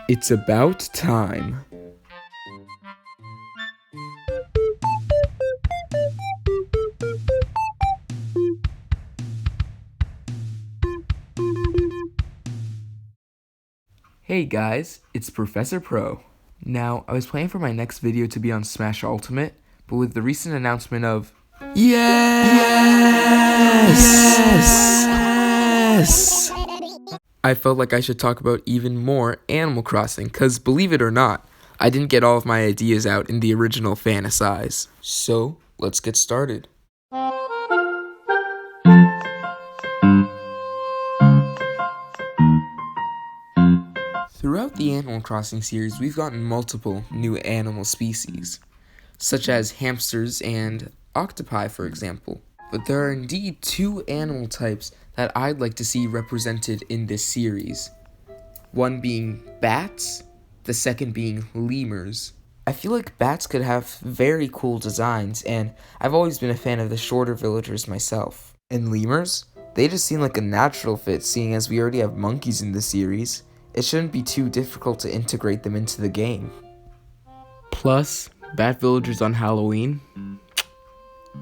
It's about time. Hey guys, it's Professor Pro. Now, I was planning for my next video to be on Smash Ultimate, but with the recent announcement of Yes! I felt like I should talk about even more Animal Crossing, cause believe it or not, I didn't get all of my ideas out in the original Fantasize. So, let's get started. Throughout the Animal Crossing series, we've gotten multiple new animal species, such as hamsters and octopi, for example. But there are indeed two animal types that I'd like to see represented in this series. One being bats, the second being lemurs. I feel like bats could have very cool designs, and I've always been a fan of the shorter villagers myself. And lemurs? They just seem like a natural fit, seeing as we already have monkeys in the series. It shouldn't be too difficult to integrate them into the game. Plus, bat villagers on Halloween?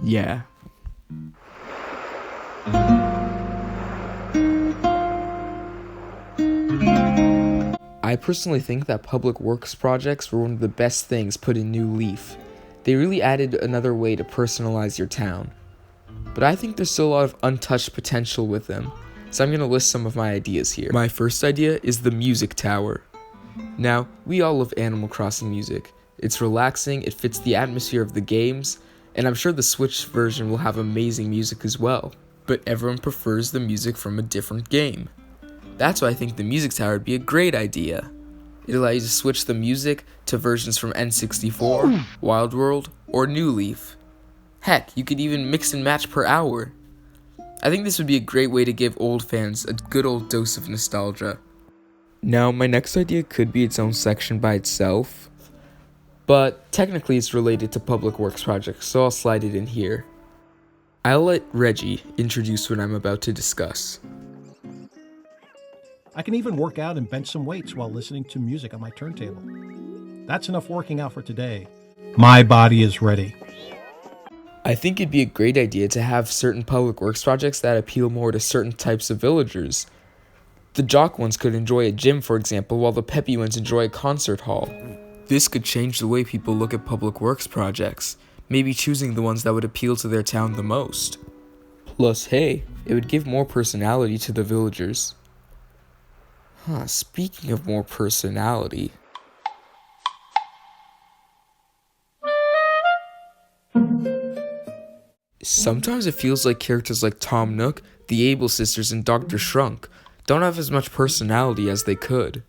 Yeah. I personally think that public works projects were one of the best things put in New Leaf. They really added another way to personalize your town. But I think there's still a lot of untouched potential with them, so I'm going to list some of my ideas here. My first idea is the music tower. Now, we all love Animal Crossing music. It's relaxing, it fits the atmosphere of the games, and I'm sure the Switch version will have amazing music as well. But everyone prefers the music from a different game. That's why I think the music tower would be a great idea. It allows you to switch the music to versions from N64, Wild World, or New Leaf. Heck, you could even mix and match per hour. I think this would be a great way to give old fans a good old dose of nostalgia. Now, my next idea could be its own section by itself, but technically it's related to public works projects, so I'll slide it in here. I'll let Reggie introduce what I'm about to discuss. I can even work out and bench some weights while listening to music on my turntable. That's enough working out for today. My body is ready. I think it'd be a great idea to have certain public works projects that appeal more to certain types of villagers. The jock ones could enjoy a gym, for example, while the peppy ones enjoy a concert hall. This could change the way people look at public works projects, maybe choosing the ones that would appeal to their town the most. Plus, hey, it would give more personality to the villagers. Speaking of more personality. Sometimes it feels like characters like Tom Nook, the Able Sisters, and Dr. Shrunk don't have as much personality as they could.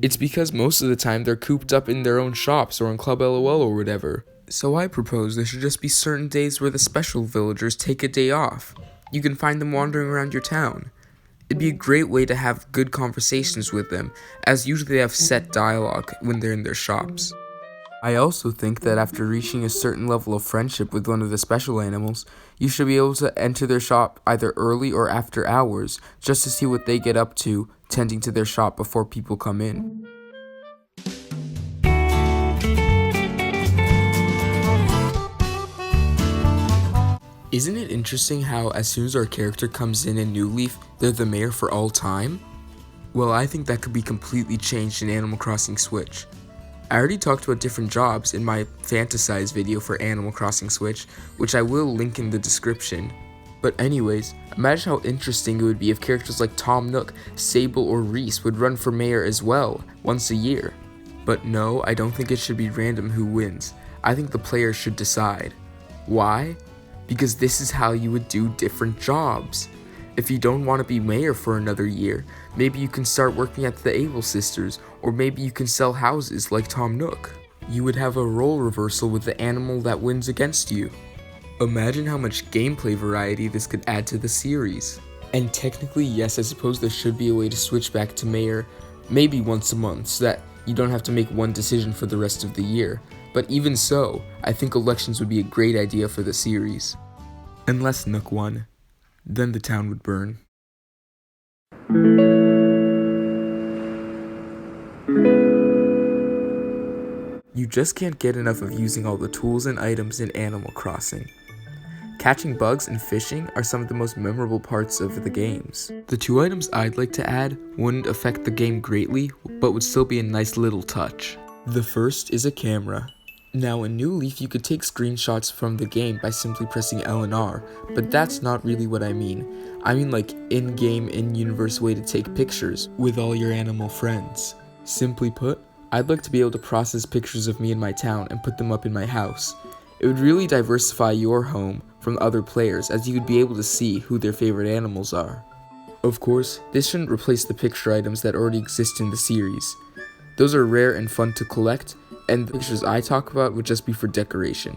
It's because most of the time they're cooped up in their own shops or in Club LOL or whatever. So I propose there should just be certain days where the special villagers take a day off. You can find them wandering around your town. It'd be a great way to have good conversations with them, as usually they have set dialogue when they're in their shops. I also think that after reaching a certain level of friendship with one of the special animals, you should be able to enter their shop either early or after hours, just to see what they get up to, tending to their shop before people come in. Isn't it interesting how as soon as our character comes in New Leaf, they're the mayor for all time? Well, I think that could be completely changed in Animal Crossing Switch. I already talked about different jobs in my Fantasize video for Animal Crossing Switch, which I will link in the description. But anyways, imagine how interesting it would be if characters like Tom Nook, Sable, or Reese would run for mayor as well, once a year. But no, I don't think it should be random who wins. I think the players should decide. Why? Because this is how you would do different jobs. If you don't want to be mayor for another year, maybe you can start working at the Able Sisters, or maybe you can sell houses like Tom Nook. You would have a role reversal with the animal that wins against you. Imagine how much gameplay variety this could add to the series. And technically, yes, I suppose there should be a way to switch back to mayor maybe once a month, so that you don't have to make one decision for the rest of the year. But even so, I think elections would be a great idea for the series. Unless Nook won, then the town would burn. You just can't get enough of using all the tools and items in Animal Crossing. Catching bugs and fishing are some of the most memorable parts of the games. The two items I'd like to add wouldn't affect the game greatly, but would still be a nice little touch. The first is a camera. Now in New Leaf you could take screenshots from the game by simply pressing L and R, but that's not really what I mean. I mean like in-game, in-universe way to take pictures with all your animal friends. Simply put, I'd like to be able to process pictures of me in my town and put them up in my house. It would really diversify your home from other players, as you would be able to see who their favorite animals are. Of course, this shouldn't replace the picture items that already exist in the series. Those are rare and fun to collect, and the pictures I talk about would just be for decoration.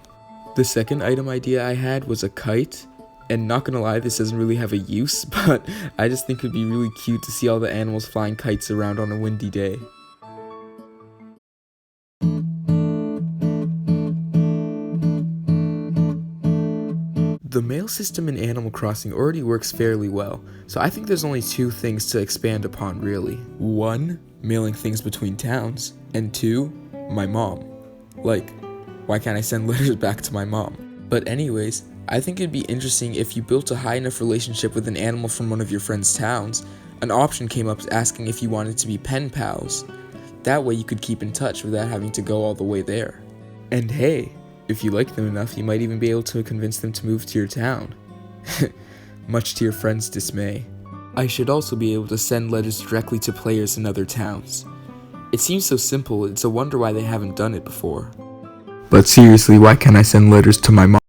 The second item idea I had was a kite, and not gonna lie, this doesn't really have a use, but I just think it would be really cute to see all the animals flying kites around on a windy day. The mail system in Animal Crossing already works fairly well, so I think there's only two things to expand upon really. 1, mailing things between towns, and 2, my mom. Like, why can't I send letters back to my mom? But anyways, I think it'd be interesting if you built a high enough relationship with an animal from one of your friend's towns, an option came up asking if you wanted to be pen pals. That way you could keep in touch without having to go all the way there. And hey, if you like them enough, you might even be able to convince them to move to your town. Much to your friend's dismay. I should also be able to send letters directly to players in other towns. It seems so simple, it's a wonder why they haven't done it before. But seriously, why can't I send letters to my mom?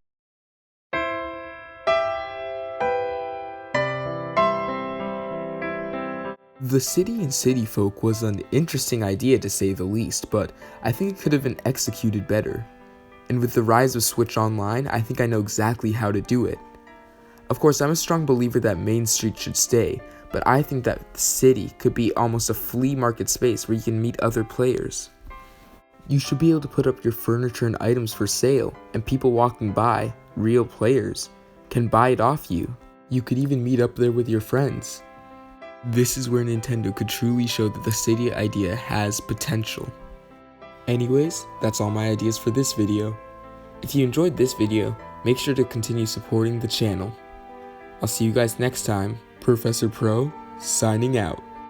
The City and City Folk was an interesting idea to say the least, but I think it could have been executed better. And with the rise of Switch Online, I think I know exactly how to do it. Of course, I'm a strong believer that Main Street should stay, but I think that the city could be almost a flea market space where you can meet other players. You should be able to put up your furniture and items for sale, and people walking by, real players, can buy it off you. You could even meet up there with your friends. This is where Nintendo could truly show that the city idea has potential. Anyways, that's all my ideas for this video. If you enjoyed this video, make sure to continue supporting the channel. I'll see you guys next time. Professor Pro, signing out.